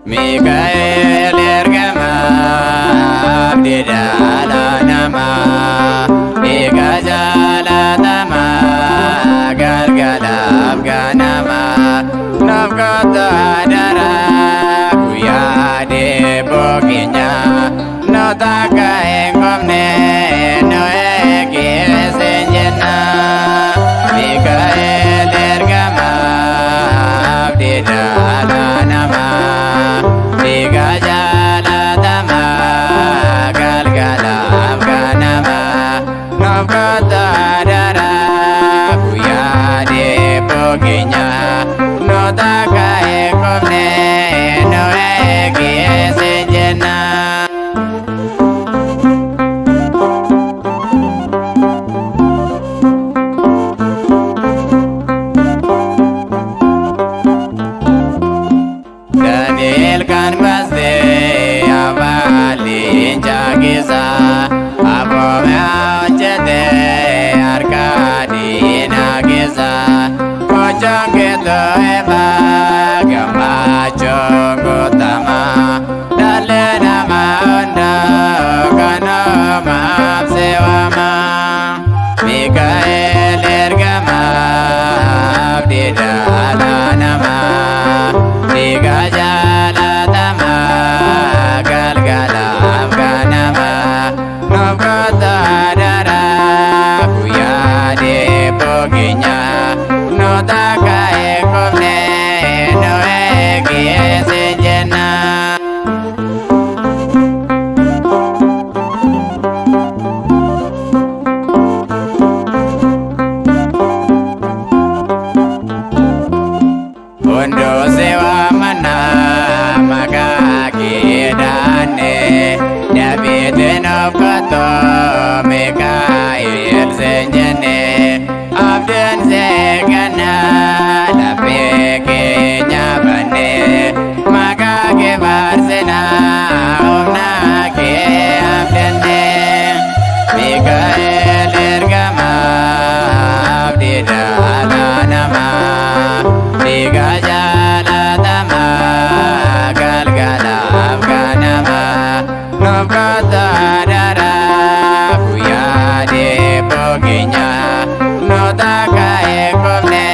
Mikael ergama abdi dala nama ega jala tama galgala abganama nafkata dara kuya de boginya notaka engomne no eki senjena Mikael ergama abdi dala nama Tiga jala tama galgala abganama nafkata dara kuya de boginya notaka engomne no eki senjena Daniel kan baste avalin jagisa apomya jete arkadi nagisa kocong keto eva gamba chongo tama dale nama onda kano maaf sewama Mikael ergama abdi dala nama Tiga jala tama galgala abganama nafkata dara kuya de boginya notaka engomne no eki senjena Undo sewa mana maka kidane David nafkato Mikael senjene Abden segana lapeke nyabane maka ke barsena omna ke abdene Mikael ergama abdi dala nama Tiga jala tama galgala abganama nafkata dara kuya de boginya notaka engomne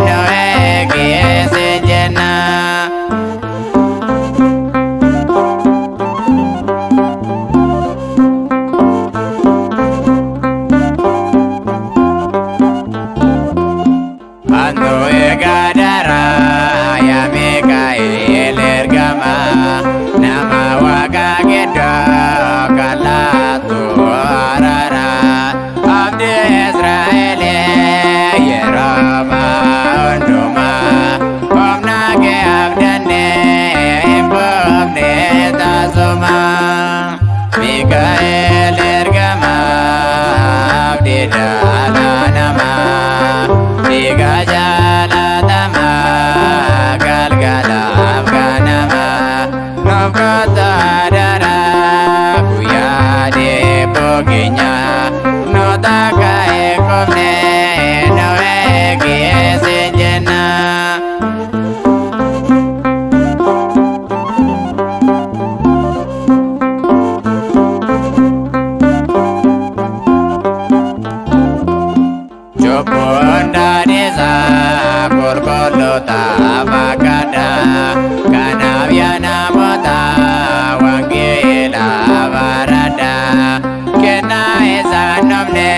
no eki senjena Ando ega dara ya Mikael ergama nama waka gedo kalatu arara abdi Israel yeroma unduma omna ke abdane impomne tasuma Mikael ergama abdi dala nama Tiga jala tama galgala abganama nafkata dara kuya de boginya notaka engomne no eki senjena Jopunda desa korkolo tabakada kanavyana mota wangila varada kena esa nomne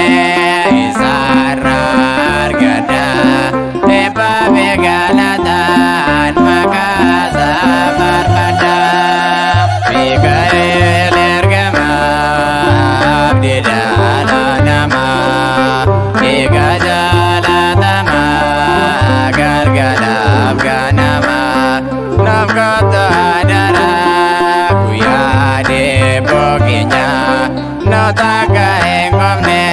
isarar gada epa begalatan makasa barbada Mikael ergama abdi dala nama Tiga jala tama galgala akka hin qofne